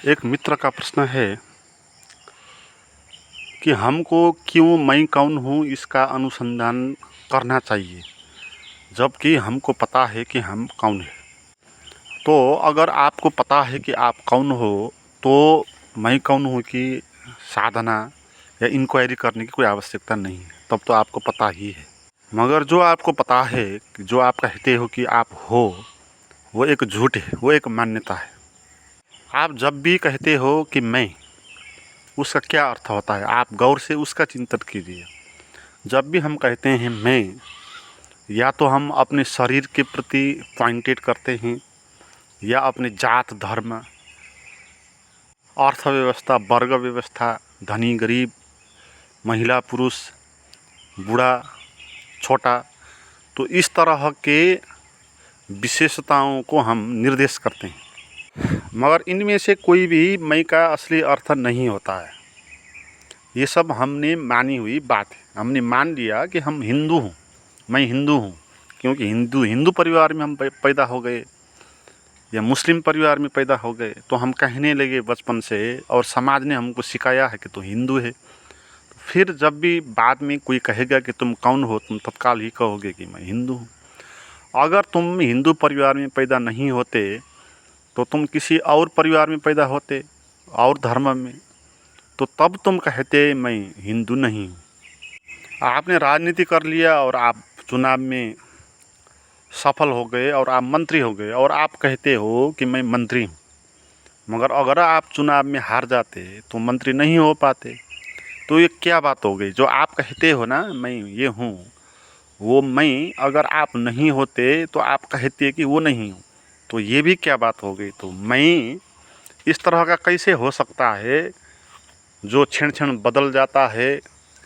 एक मित्र का प्रश्न है कि हमको क्यों मैं कौन हूँ इसका अनुसंधान करना चाहिए, जबकि हमको पता है कि हम कौन हैं। तो अगर आपको पता है कि आप कौन हो, तो मैं कौन हूँ कि साधना या इंक्वायरी करने की कोई आवश्यकता नहीं है, तब तो आपको पता ही है। मगर जो आपको पता है कि जो आप कहते हो कि आप हो, वो एक झूठ है, वो एक मान्यता है। आप जब भी कहते हो कि मैं, उसका क्या अर्थ होता है, आप गौर से उसका चिंतन कीजिए। जब भी हम कहते हैं मैं, या तो हम अपने शरीर के प्रति पॉइंटेड करते हैं, या अपने जात धर्म, अर्थव्यवस्था, वर्ग व्यवस्था, धनी गरीब, महिला पुरुष, बूढ़ा छोटा, तो इस तरह के विशेषताओं को हम निर्देश करते हैं। मगर इनमें से कोई भी मैं का असली अर्थ नहीं होता है। ये सब हमने मानी हुई बात है। हमने मान लिया कि हम हिंदू हूँ, मैं हिंदू हूँ, क्योंकि हिंदू परिवार में हम पैदा हो गए या मुस्लिम परिवार में पैदा हो गए, तो हम कहने लगे बचपन से, और समाज ने हमको सिखाया है कि तू हिंदू है। फिर जब भी बाद में कोई कहेगा कि तुम कौन हो, तुम तत्काल ही कहोगे कि मैं हिंदू हूँ। अगर तुम हिंदू परिवार में पैदा नहीं होते तो तुम किसी और परिवार में पैदा होते, और धर्म में, तो तब तुम कहते मैं हिंदू नहीं हूँ। आपने राजनीति कर लिया और आप चुनाव में सफल हो गए और आप मंत्री हो गए, और आप कहते हो कि मैं मंत्री हूँ। मगर अगर आप चुनाव में हार जाते तो मंत्री नहीं हो पाते। तो ये क्या बात हो गई? जो आप कहते हो ना मैं ये हूँ, वो मैं अगर आप नहीं होते तो आप कहते कि वो नहीं हूँ, तो ये भी क्या बात हो गई? तो मैं इस तरह का कैसे हो सकता है जो क्षण क्षण बदल जाता है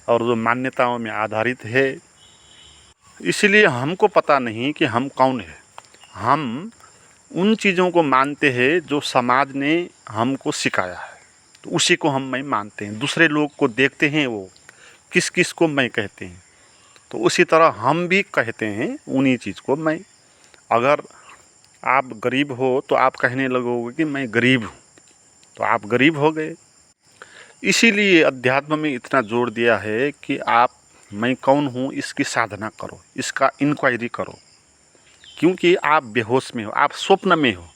और जो मान्यताओं में आधारित है। इसलिए हमको पता नहीं कि हम कौन है। हम उन चीज़ों को मानते हैं जो समाज ने हमको सिखाया है, तो उसी को हम मैं मानते हैं। दूसरे लोग को देखते हैं वो किस किस को मैं कहते हैं, तो उसी तरह हम भी कहते हैं उन्हीं चीज़ को मैं। अगर आप गरीब हो तो आप कहने लगोगे कि मैं गरीब हूँ, तो आप गरीब हो गए। इसीलिए अध्यात्म में इतना जोर दिया है कि आप मैं कौन हूँ इसकी साधना करो, इसका इंक्वायरी करो, क्योंकि आप बेहोश में हो, आप स्वप्न में हो।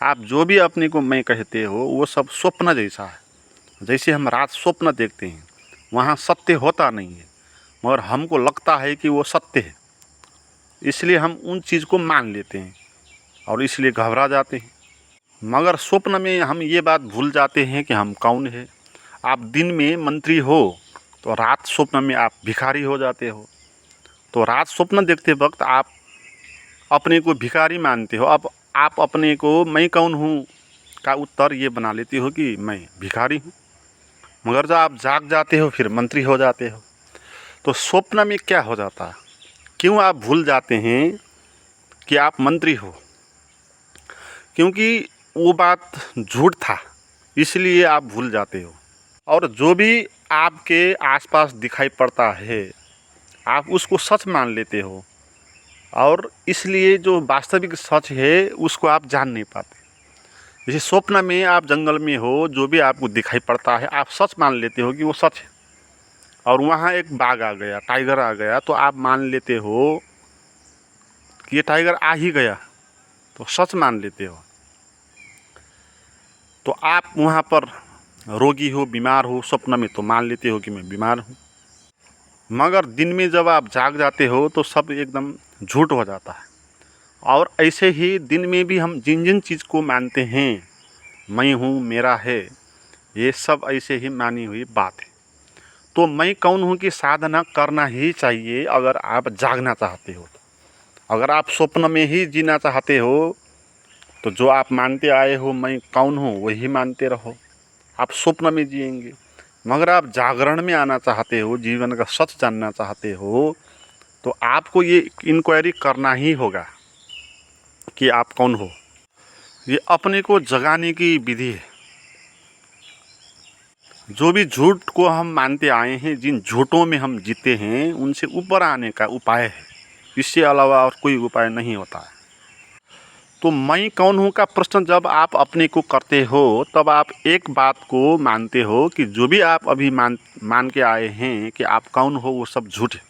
आप जो भी अपने को मैं कहते हो वो सब स्वप्न जैसा है। जैसे हम रात स्वप्न देखते हैं, वहाँ सत्य होता नहीं है, मगर हमको लगता है कि वो सत्य है, इसलिए हम उन चीज़ को मान लेते हैं और इसलिए घबरा जाते हैं। मगर स्वप्न में हम ये बात भूल जाते हैं कि हम कौन है। आप दिन में मंत्री हो तो रात स्वप्न में आप भिखारी हो जाते हो। तो रात स्वप्न देखते वक्त आप अपने को भिखारी मानते हो। अब आप अपने को मैं कौन हूँ का उत्तर ये बना लेते हो कि मैं भिखारी हूँ। मगर जब आप जाग जाते हो फिर मंत्री हो जाते हो। तो स्वप्न में क्या हो जाता है? क्यों आप भूल जाते हैं कि आप मंत्री हो? क्योंकि वो बात झूठ था, इसलिए आप भूल जाते हो। और जो भी आपके आसपास दिखाई पड़ता है आप उसको सच मान लेते हो, और इसलिए जो वास्तविक सच है उसको आप जान नहीं पाते। जैसे स्वप्न में आप जंगल में हो, जो भी आपको दिखाई पड़ता है आप सच मान लेते हो कि वो सच है, और वहाँ एक बाघ आ गया, टाइगर आ गया, तो आप मान लेते हो कि ये टाइगर आ ही गया, तो सच मान लेते हो। तो आप वहाँ पर रोगी हो, बीमार हो, स्वप्न में तो मान लेते हो कि मैं बीमार हूँ। मगर दिन में जब आप जाग जाते हो तो सब एकदम झूठ हो जाता है। और ऐसे ही दिन में भी हम जिन जिन चीज़ को मानते हैं मैं हूँ, मेरा है, ये सब ऐसे ही मानी हुई बात है। तो मैं कौन हूँ की साधना करना ही चाहिए अगर आप जागना चाहते हो। तो अगर आप स्वप्न में ही जीना चाहते हो तो जो आप मानते आए हो मैं कौन हूँ वही मानते रहो, आप स्वप्न में जिएंगे। मगर आप जागरण में आना चाहते हो, जीवन का सच जानना चाहते हो, तो आपको ये इंक्वायरी करना ही होगा कि आप कौन हो। ये अपने को जगाने की विधि है। जो भी झूठ को हम मानते आए हैं, जिन झूठों में हम जीते हैं, उनसे ऊपर आने का उपाय है। इससे अलावा और कोई उपाय नहीं होता है। तो मैं कौन हूँ का प्रश्न जब आप अपने को करते हो तब आप एक बात को मानते हो कि जो भी आप अभी मान के आए हैं कि आप कौन हो वो सब झूठ है।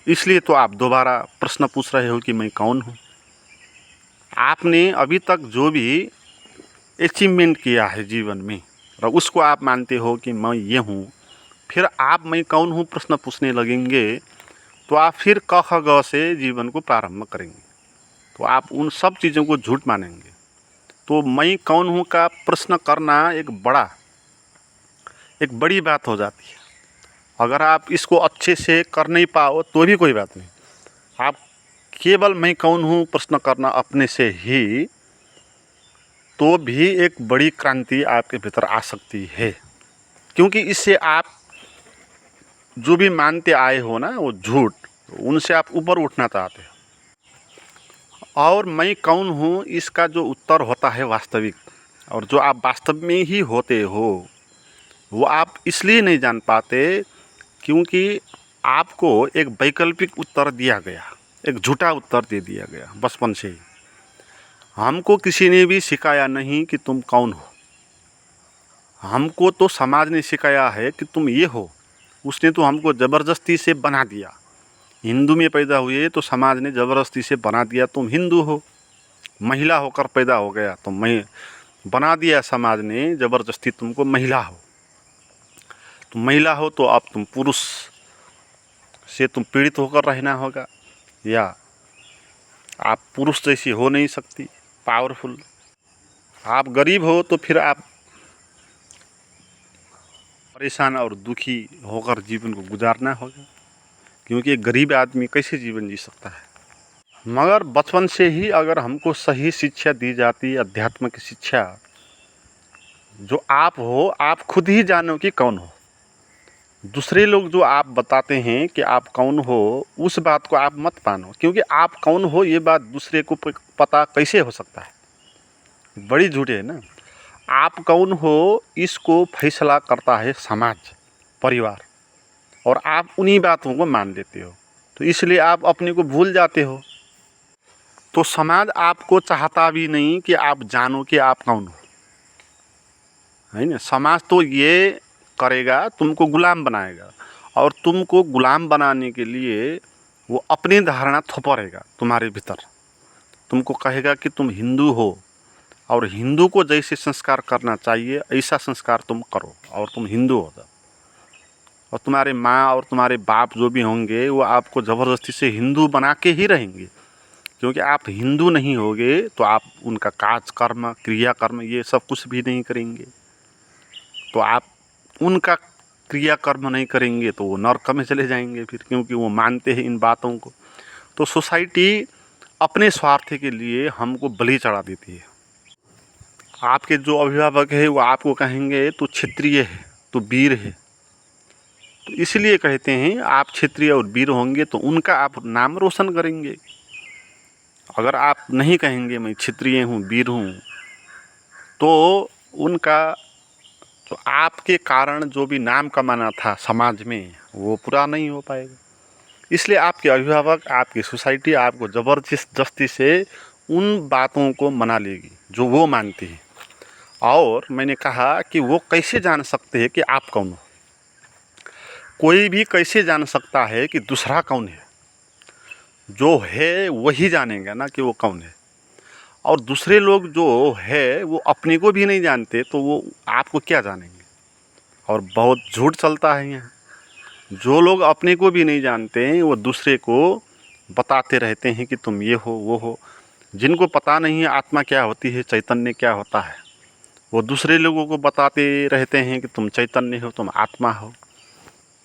इसलिए तो आप दोबारा प्रश्न पूछ रहे हो कि मैं कौन हूँ। आपने अभी तक जो भी अचीवमेंट किया है जीवन में और उसको आप मानते हो कि मैं ये हूँ, फिर आप मैं कौन हूँ प्रश्न पूछने लगेंगे तो आप फिर क ख ग से जीवन को प्रारंभ करेंगे, तो आप उन सब चीज़ों को झूठ मानेंगे। तो मैं कौन हूँ का प्रश्न करना एक बड़ी बात हो जाती है। अगर आप इसको अच्छे से कर नहीं पाओ तो भी कोई बात नहीं, आप केवल मैं कौन हूँ प्रश्न करना अपने से ही तो भी एक बड़ी क्रांति आपके भीतर आ सकती है। क्योंकि इससे आप जो भी मानते आए हो ना वो झूठ, उनसे आप ऊपर उठना चाहते हो। और मैं कौन हूँ इसका जो उत्तर होता है वास्तविक, और जो आप वास्तव में ही होते हो वो आप इसलिए नहीं जान पाते क्योंकि आपको एक वैकल्पिक उत्तर दिया गया, एक झूठा उत्तर दे दिया गया बचपन से ही। हमको किसी ने भी सिखाया नहीं कि तुम कौन हो, हमको तो समाज ने सिखाया है कि तुम ये हो। उसने तो हमको ज़बरदस्ती से बना दिया। हिंदू में पैदा हुए तो समाज ने ज़बरदस्ती से बना दिया तुम हिंदू हो। महिला होकर पैदा हो गया तो मैं बना दिया समाज ने ज़बरदस्ती तुमको महिला हो। तो महिला हो तो अब तुम पुरुष से तुम पीड़ित होकर रहना होगा, या आप पुरुष जैसी हो नहीं सकती पावरफुल। आप गरीब हो तो फिर आप परेशान और दुखी होकर जीवन को गुजारना होगा, क्योंकि एक गरीब आदमी कैसे जीवन जी सकता है। मगर बचपन से ही अगर हमको सही शिक्षा दी जाती, अध्यात्म की शिक्षा, जो आप हो आप खुद ही जानो कि कौन हो। दूसरे लोग जो आप बताते हैं कि आप कौन हो उस बात को आप मत मानो, क्योंकि आप कौन हो ये बात दूसरे को पता कैसे हो सकता है, बड़ी झूठ है ना। आप कौन हो इसको फैसला करता है समाज, परिवार, और आप उन्हीं बातों को मान लेते हो, तो इसलिए आप अपने को भूल जाते हो। तो समाज आपको चाहता भी नहीं कि आप जानो कि आप कौन हो, है ना। समाज तो ये करेगा, तुमको गुलाम बनाएगा, और तुमको गुलाम बनाने के लिए वो अपनी धारणा थोपरेगा तुम्हारे भीतर। तुमको कहेगा कि तुम हिंदू हो और हिंदू को जैसे संस्कार करना चाहिए ऐसा संस्कार तुम करो और तुम हिंदू हो जाओ। और तुम्हारे माँ और तुम्हारे बाप जो भी होंगे वो आपको ज़बरदस्ती से हिंदू बना के ही रहेंगे, क्योंकि आप हिंदू नहीं होगे तो आप उनका काज कर्म क्रियाकर्म ये सब कुछ भी नहीं करेंगे। तो आप उनका क्रियाकर्म नहीं करेंगे तो वो नरक में चले जाएंगे फिर, क्योंकि वो मानते हैं इन बातों को। तो सोसाइटी अपने स्वार्थ के लिए हमको बलि चढ़ा देती है। आपके जो अभिभावक है वो आपको कहेंगे तो क्षत्रिय है, तो वीर है, तो इसलिए कहते हैं आप क्षत्रिय और वीर होंगे तो उनका आप नाम रोशन करेंगे। अगर आप नहीं कहेंगे मैं क्षत्रिय हूँ वीर हूँ तो उनका तो आपके कारण जो भी नाम कमाना था समाज में वो पूरा नहीं हो पाएगा। इसलिए आपके अभिभावक, आपकी सोसाइटी आपको ज़बरदस्ती से उन बातों को मना लेगी जो वो मानती है। और मैंने कहा कि वो कैसे जान सकते हैं कि आप कौन हो। कोई भी कैसे जान सकता है कि दूसरा कौन है, जो है वही जानेगा ना कि वो कौन है। और दूसरे लोग जो है वो अपने को भी नहीं जानते तो वो आपको क्या जानेंगे। और बहुत झूठ चलता है यहाँ, जो लोग अपने को भी नहीं जानते हैं वो दूसरे को बताते रहते हैं कि तुम ये हो वो हो। जिनको पता नहीं है आत्मा क्या होती है, चैतन्य क्या होता है, वो दूसरे लोगों को बताते रहते हैं कि तुम चैतन्य हो, तुम आत्मा हो।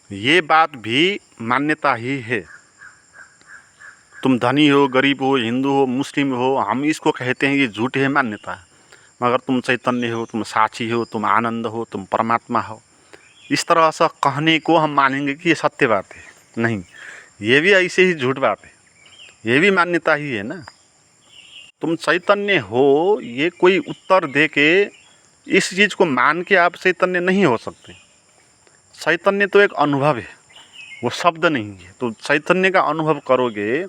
ये बात भी मान्यता ही है। तुम धनी हो, गरीब हो, हिंदू हो, मुस्लिम हो, हम इसको कहते हैं ये झूठ है, मान्यता है। मगर तुम चैतन्य हो, तुम साक्षी हो, तुम आनंद हो, तुम परमात्मा हो, इस तरह से कहने को हम मानेंगे कि ये सत्य बात है? नहीं, ये भी ऐसे ही झूठ बात है, ये भी मान्यता ही है ना। तुम चैतन्य हो ये कोई उत्तर दे के इस चीज़ को मान के आप चैतन्य नहीं हो सकते। चैतन्य तो एक अनुभव है, वो शब्द नहीं है। तो चैतन्य का अनुभव करोगे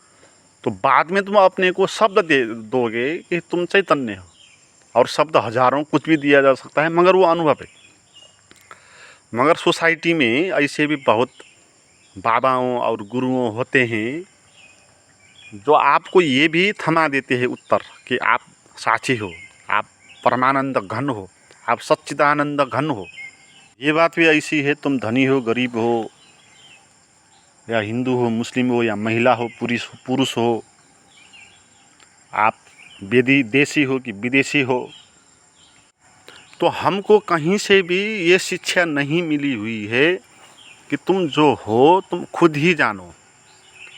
तो बाद में तुम अपने को शब्द दे दोगे कि तुम चैतन्य हो, और शब्द हजारों कुछ भी दिया जा सकता है, मगर वो अनुभव है। मगर सोसाइटी में ऐसे भी बहुत बाबाओं और गुरुओं होते हैं जो आपको ये भी थमा देते हैं उत्तर कि आप साक्षी हो, आप परमानंद घन हो, आप सच्चिदानंद घन हो। ये बात भी ऐसी है, तुम धनी हो, गरीब हो, या हिंदू हो, मुस्लिम हो, या महिला हो, पुरुष हो, आप देशी हो कि विदेशी हो, तो हमको कहीं से भी ये शिक्षा नहीं मिली हुई है कि तुम जो हो तुम खुद ही जानो,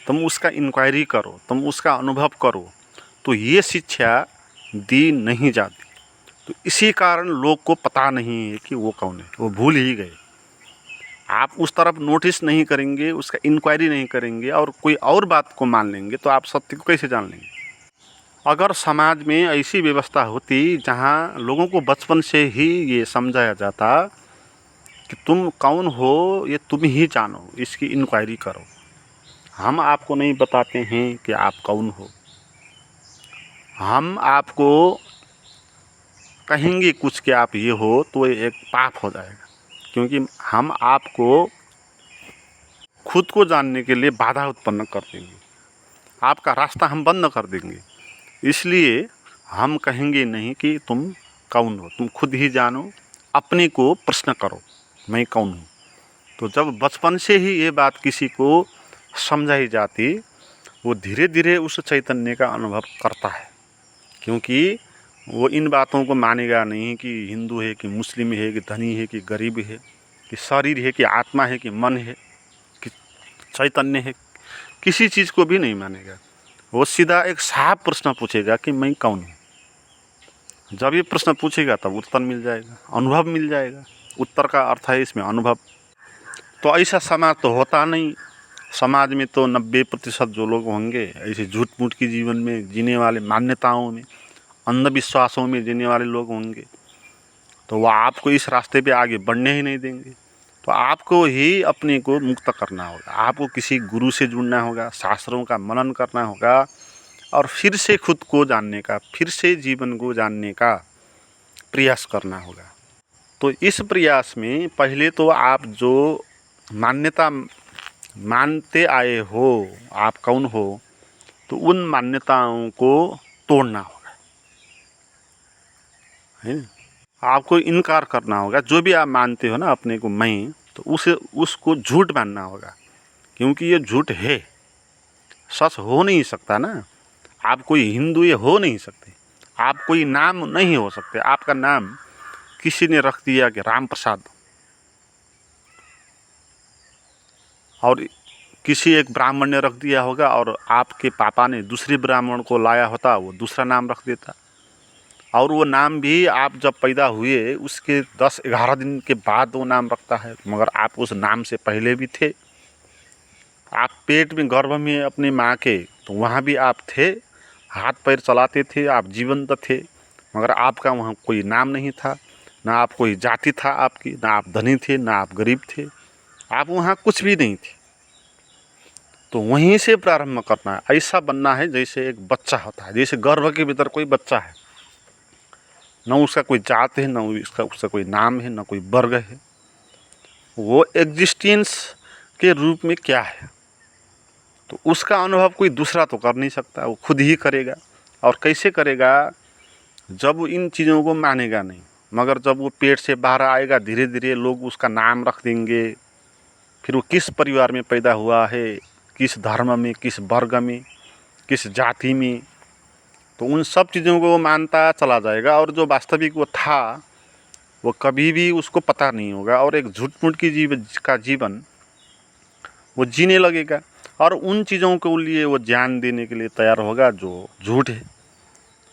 तुम उसका इंक्वायरी करो, तुम उसका अनुभव करो। तो ये शिक्षा दी नहीं जाती। तो इसी कारण लोग को पता नहीं है कि वो कौन है, वो भूल ही गए। आप उस तरफ नोटिस नहीं करेंगे, उसका इंक्वायरी नहीं करेंगे और कोई और बात को मान लेंगे, तो आप सत्य को कैसे जान लेंगे। अगर समाज में ऐसी व्यवस्था होती जहाँ लोगों को बचपन से ही ये समझाया जाता कि तुम कौन हो ये तुम ही जानो, इसकी इंक्वायरी करो, हम आपको नहीं बताते हैं कि आप कौन हो, हम आपको कहेंगे कुछ कि आप ये हो, तो ये एक पाप हो जाएगा, क्योंकि हम आपको खुद को जानने के लिए बाधा उत्पन्न कर देंगे, आपका रास्ता हम बंद कर देंगे। इसलिए हम कहेंगे नहीं कि तुम कौन हो, तुम खुद ही जानो, अपने को प्रश्न करो मैं कौन हूँ। तो जब बचपन से ही ये बात किसी को समझाई जाती, वो धीरे धीरे उस चैतन्य का अनुभव करता है, क्योंकि वो इन बातों को मानेगा नहीं कि हिंदू है कि मुस्लिम है कि धनी है कि गरीब है, कि शरीर है कि आत्मा है कि मन है कि चैतन्य है, किसी चीज़ को भी नहीं मानेगा। वो सीधा एक साफ प्रश्न पूछेगा कि मैं कौन हूँ। जब ये प्रश्न पूछेगा तब उत्तर मिल जाएगा, अनुभव मिल जाएगा। उत्तर का अर्थ है इसमें अनुभव। तो ऐसा समाज तो होता नहीं। समाज में तो 90% जो लोग होंगे ऐसे झूठ मूठ की जीवन में जीने वाले, मान्यताओं में, अंधविश्वासों में जीने वाले लोग होंगे, तो वह आपको इस रास्ते पे आगे बढ़ने ही नहीं देंगे। तो आपको ही अपने को मुक्त करना होगा, आपको किसी गुरु से जुड़ना होगा, शास्त्रों का मनन करना होगा, और फिर से खुद को जानने का, फिर से जीवन को जानने का प्रयास करना होगा। तो इस प्रयास में पहले तो आप जो मान्यता मानते आए हो, आप कौन हो, तो उन मान्यताओं को तोड़ना होगा, है ना। आपको इनकार करना होगा, जो भी आप मानते हो ना अपने को मैं, तो उसको झूठ मानना होगा, क्योंकि ये झूठ है, सच हो नहीं सकता ना। आप कोई हिंदू ये हो नहीं सकते, आप कोई नाम नहीं हो सकते। आपका नाम किसी ने रख दिया कि राम प्रसाद, और किसी एक ब्राह्मण ने रख दिया होगा, और आपके पापा ने दूसरे ब्राह्मण को लाया होता, वो दूसरा नाम रख देता, और वो नाम भी आप जब पैदा हुए उसके 10-11 दिन के बाद वो नाम रखता है, मगर आप उस नाम से पहले भी थे। आप पेट में, गर्भ में अपने माँ के, तो वहाँ भी आप थे, हाथ पैर चलाते थे, आप जीवंत थे, मगर आपका वहाँ कोई नाम नहीं था, ना आप कोई जाति था आपकी, ना आप धनी थे, ना आप गरीब थे, आप वहाँ कुछ भी नहीं थे। तो वहीं से प्रारंभ करना है। ऐसा बनना है जैसे एक बच्चा होता है, जैसे गर्भ के भीतर कोई बच्चा है, न उसका कोई जात है, न उसका कोई नाम है, न कोई वर्ग है, वो एग्जिस्टेंस के रूप में क्या है, तो उसका अनुभव कोई दूसरा तो कर नहीं सकता, वो खुद ही करेगा। और कैसे करेगा, जब वो इन चीज़ों को मानेगा नहीं, मगर जब वो पेट से बाहर आएगा, धीरे धीरे लोग उसका नाम रख देंगे, फिर वो किस परिवार में पैदा हुआ है, किस धर्म में, किस वर्ग में, किस जाति में, तो उन सब चीज़ों को वो मानता चला जाएगा, और जो वास्तविक वो था वो कभी भी उसको पता नहीं होगा, और एक झूठ मूठ की जीवन वो जीने लगेगा, और उन चीज़ों के लिए वो जान देने के लिए तैयार होगा जो झूठ है।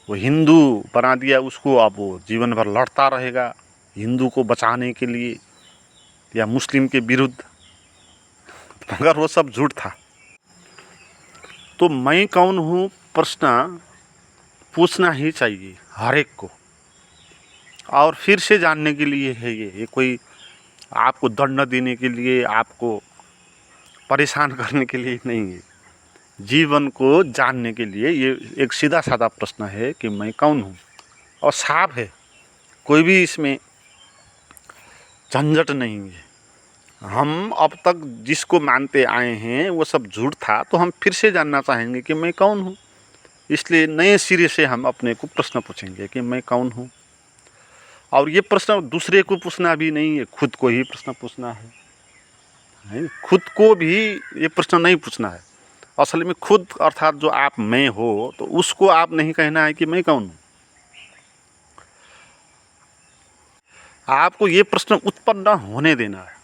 वो हिंदू बना दिया उसको, अब वो जीवन भर लड़ता रहेगा हिंदू को बचाने के लिए या मुस्लिम के विरुद्ध, मगर वो सब झूठ था। तो मैं कौन हूँ प्रश्न पूछना ही चाहिए हर एक को, और फिर से जानने के लिए है ये कोई आपको दंड देने के लिए, आपको परेशान करने के लिए नहीं है। जीवन को जानने के लिए ये एक सीधा साधा प्रश्न है कि मैं कौन हूँ, और साफ है, कोई भी इसमें झंझट नहीं है। हम अब तक जिसको मानते आए हैं वो सब झूठ था, तो हम फिर से जानना चाहेंगे कि मैं कौन हूँ। इसलिए नए सिरे से हम अपने को प्रश्न पूछेंगे कि मैं कौन हूँ। और ये प्रश्न दूसरे को पूछना भी नहीं है, खुद को ही प्रश्न पूछना है। खुद को भी ये प्रश्न नहीं पूछना है। असल में खुद अर्थात जो आप मैं हो, तो उसको आप नहीं कहना है कि मैं कौन हूँ। आपको ये प्रश्न उत्पन्न होने देना है,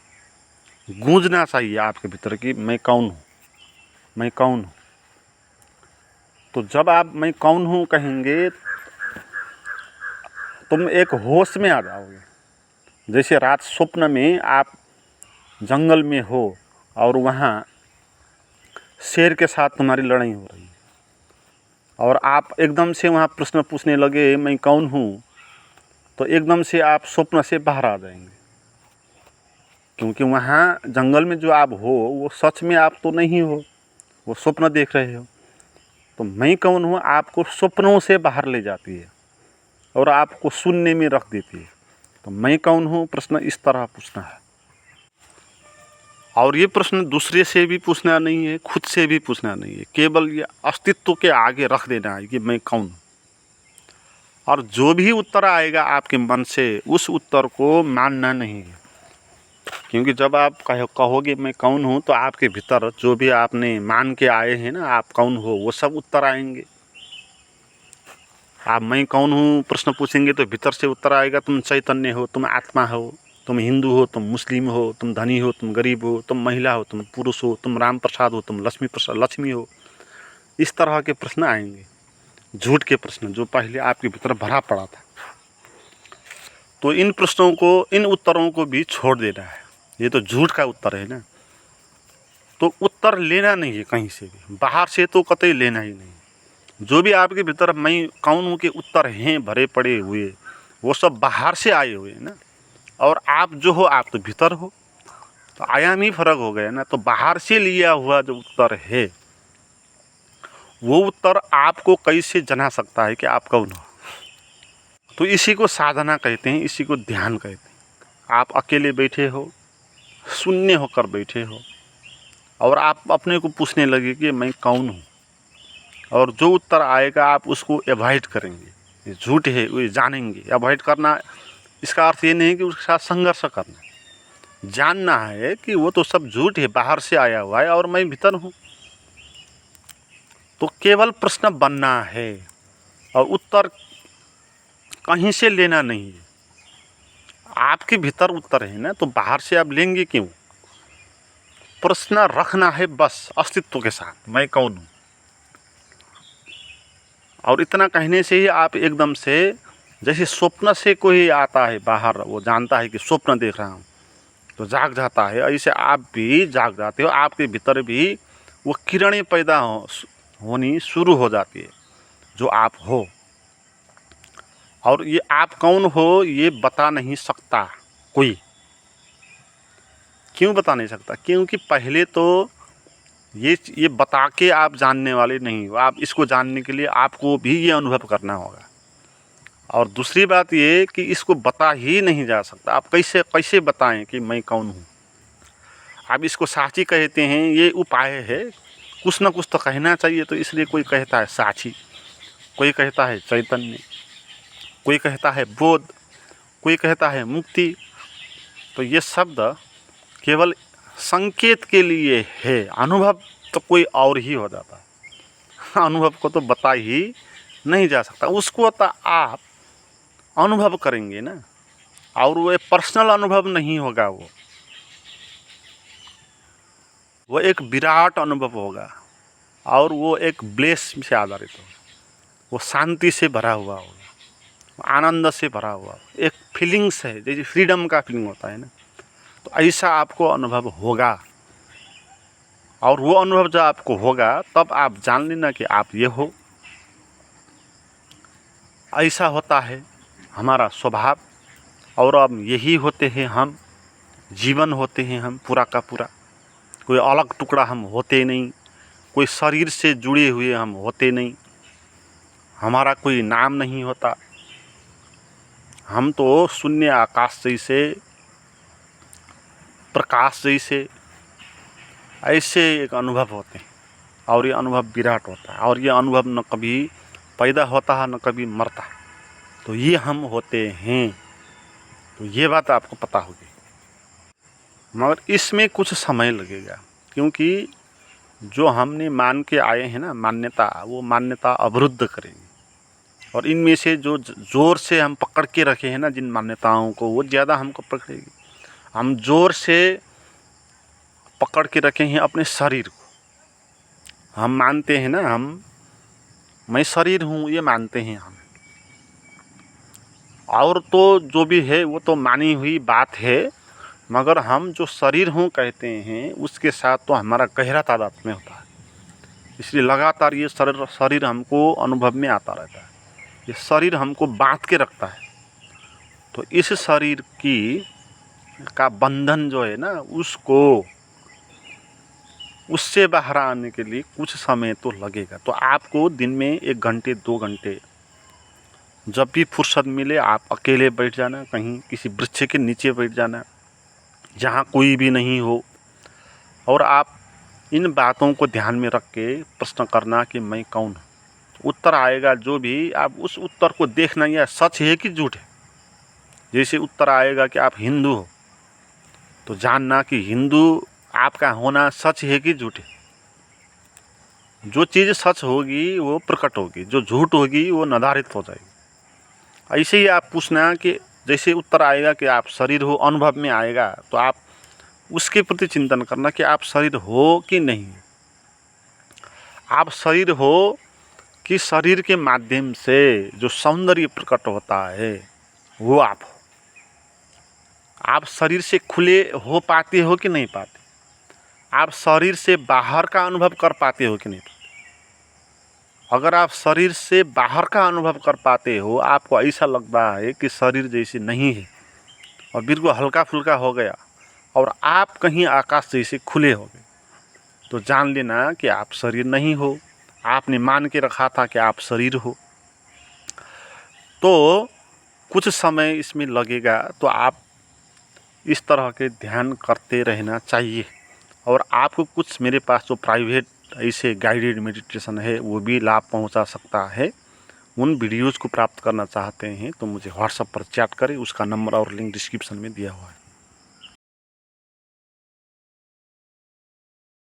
गूंजना चाहिए आपके भीतर कि मैं कौन हूँ, मैं कौन हूँ। तो जब आप मैं कौन हूँ कहेंगे, तुम एक होश में आ जाओगे। जैसे रात स्वप्न में आप जंगल में हो और वहाँ शेर के साथ तुम्हारी लड़ाई हो रही है, और आप एकदम से वहाँ प्रश्न पूछने लगे मैं कौन हूँ, तो एकदम से आप स्वप्न से बाहर आ जाएंगे। क्योंकि वहाँ जंगल में जो आप हो वो सच में आप तो नहीं हो, वो स्वप्न देख रहे हो। तो मैं कौन हूँ आपको स्वप्नों से बाहर ले जाती है और आपको शून्य में रख देती है। तो मैं कौन हूँ प्रश्न इस तरह पूछना है। और ये प्रश्न दूसरे से भी पूछना नहीं है, खुद से भी पूछना नहीं है, केवल ये अस्तित्व के आगे रख देना है कि मैं कौन हूँ। और जो भी उत्तर आएगा आपके मन से, उस उत्तर को मानना नहीं है। क्योंकि जब आप कहोगे मैं कौन हूँ, तो आपके भीतर जो भी आपने मान के आए हैं ना आप कौन हो, वो सब उत्तर आएंगे। आप मैं कौन हूँ प्रश्न पूछेंगे तो भीतर से उत्तर आएगा, तुम चैतन्य हो, तुम आत्मा हो, तुम हिंदू हो, तुम मुस्लिम हो, तुम धनी हो, तुम गरीब हो, तुम महिला हो, तुम पुरुष हो, तुम राम प्रसाद हो, तुम लक्ष्मी हो। इस तरह के प्रश्न आएंगे, झूठ के प्रश्न जो पहले आपके भीतर भरा पड़ा था। तो इन प्रश्नों को, इन उत्तरों को भी छोड़ देना है। ये तो झूठ का उत्तर है ना, तो उत्तर लेना नहीं है कहीं से भी, बाहर से तो कतई लेना ही नहीं। जो भी आपके भीतर मैं कौन हूँ के उत्तर हैं भरे पड़े हुए, वो सब बाहर से आए हुए हैं ना। और आप जो हो, आप तो भीतर हो, तो आयाम ही फर्क हो गया ना। तो बाहर से लिया हुआ जो उत्तर है, वो उत्तर आपको कैसे जना सकता है कि आप कौन हो। तो इसी को साधना कहते हैं, इसी को ध्यान कहते हैं। आप अकेले बैठे हो, शून्य होकर बैठे हो, और आप अपने को पूछने लगे कि मैं कौन हूँ, और जो उत्तर आएगा आप उसको एवॉइड करेंगे। ये झूठ है, वो जानेंगे। एवॉइड करना इसका अर्थ ये नहीं है कि उसके साथ संघर्ष करना। जानना है कि वो तो सब झूठ है, बाहर से आया हुआ है, और मैं भीतर हूँ। तो केवल प्रश्न बनना है, और उत्तर कहीं से लेना नहीं है। आपके भीतर उत्तर है ना, तो बाहर से आप लेंगे क्यों। प्रश्न रखना है बस अस्तित्व के साथ, मैं कौन हूँ। और इतना कहने से ही आप एकदम से, जैसे स्वप्न से कोई आता है बाहर, वो जानता है कि स्वप्न देख रहा हूँ, तो जाग जाता है, ऐसे आप भी जाग जाते हो। आपके भीतर भी वो किरणें पैदा होनी शुरू हो जाती है, जो आप हो। और ये आप कौन हो ये बता नहीं सकता कोई। क्यों बता नहीं सकता? क्योंकि पहले तो ये बता के आप जानने वाले नहीं हो। आप इसको जानने के लिए आपको भी ये अनुभव करना होगा। और दूसरी बात ये कि इसको बता ही नहीं जा सकता। आप कैसे कैसे बताएं कि मैं कौन हूँ। आप इसको साक्षी कहते हैं, ये उपाय है। कुछ ना कुछ तो कहना चाहिए, तो इसलिए कोई कहता है साक्षी, कोई कहता है चैतन्य, कोई कहता है बोध, कोई कहता है मुक्ति। तो ये शब्द केवल संकेत के लिए है। अनुभव तो कोई और ही हो जाता है। अनुभव को तो बता ही नहीं जा सकता। उसको तो आप अनुभव करेंगे ना, और वो पर्सनल अनुभव नहीं होगा। वो एक विराट अनुभव होगा, और वो एक ब्लेस से आधारित होगा। वो शांति से भरा हुआ होगा, आनंद से भरा हुआ, एक फीलिंग्स है, जैसे फ्रीडम का फीलिंग होता है ना। तो ऐसा आपको अनुभव होगा, और वो अनुभव जब आपको होगा तब आप जान लेना कि आप ये हो। ऐसा होता है हमारा स्वभाव, और अब यही होते हैं हम। जीवन होते हैं हम पूरा का पूरा, कोई अलग टुकड़ा हम होते नहीं, कोई शरीर से जुड़े हुए हम होते नहीं, हमारा कोई नाम नहीं होता। हम तो शून्य आकाश जैसे, प्रकाश जैसे ऐसे एक अनुभव होते हैं, और ये अनुभव विराट होता है, और ये अनुभव न कभी पैदा होता है न कभी मरता है। तो ये हम होते हैं, तो ये बात आपको पता होगी। मगर इसमें कुछ समय लगेगा, क्योंकि जो हमने मान के आए हैं ना मान्यता, वो मान्यता अवरुद्ध करेगी। और इनमें से जो ज़ोर से हम पकड़ के रखे हैं ना जिन मान्यताओं को, वो ज़्यादा हमको पकड़ेगी। हम ज़ोर से पकड़ के रखे हैं अपने शरीर को। हम मानते हैं ना, मैं शरीर हूँ, ये मानते हैं हम। और तो जो भी है वो तो मानी हुई बात है, मगर हम जो शरीर हूँ कहते हैं उसके साथ तो हमारा गहरा तादात्म्य होता है। इसलिए लगातार ये शरीर हमको अनुभव में आता रहता है। ये शरीर हमको बांध के रखता है। तो इस शरीर का बंधन जो है ना, उससे बाहर आने के लिए कुछ समय तो लगेगा। तो आपको दिन में 1 घंटे 2 घंटे जब भी फुर्सत मिले आप अकेले बैठ जाना, कहीं किसी वृक्ष के नीचे बैठ जाना जहाँ कोई भी नहीं हो, और आप इन बातों को ध्यान में रख के प्रश्न करना कि मैं कौन हूँ। उत्तर आएगा जो भी, आप उस उत्तर को देखना यह सच है कि झूठ है। जैसे उत्तर आएगा कि आप हिंदू हो, तो जानना कि हिंदू आपका होना सच है कि झूठ है। जो चीज़ सच होगी वो प्रकट होगी, जो झूठ होगी वो निर्धारित हो जाएगी। ऐसे ही आप पूछना कि जैसे उत्तर आएगा कि आप शरीर हो, अनुभव में आएगा, तो आप उसके प्रति चिंतन करना कि आप शरीर हो कि नहीं। आप शरीर हो कि शरीर के माध्यम से जो सौंदर्य प्रकट होता है वो आप हो। आप शरीर से खुले हो पाते हो कि नहीं पाते। आप शरीर से बाहर का अनुभव कर पाते हो कि नहीं पाते। अगर आप शरीर से बाहर का अनुभव कर पाते हो, आपको ऐसा लगता है कि शरीर जैसे नहीं है और बिल्कुल हल्का फुल्का हो गया और आप कहीं आकाश जैसे खुले हो गए, तो जान लेना कि आप शरीर नहीं हो। आपने मान के रखा था कि आप शरीर हो। तो कुछ समय इसमें लगेगा, तो आप इस तरह के ध्यान करते रहना चाहिए। और आपको कुछ मेरे पास जो प्राइवेट ऐसे गाइडेड मेडिटेशन है वो भी लाभ पहुंचा सकता है। उन वीडियोज़ को प्राप्त करना चाहते हैं तो मुझे व्हाट्सएप पर चैट करें, उसका नंबर और लिंक डिस्क्रिप्शन में दिया हुआ है।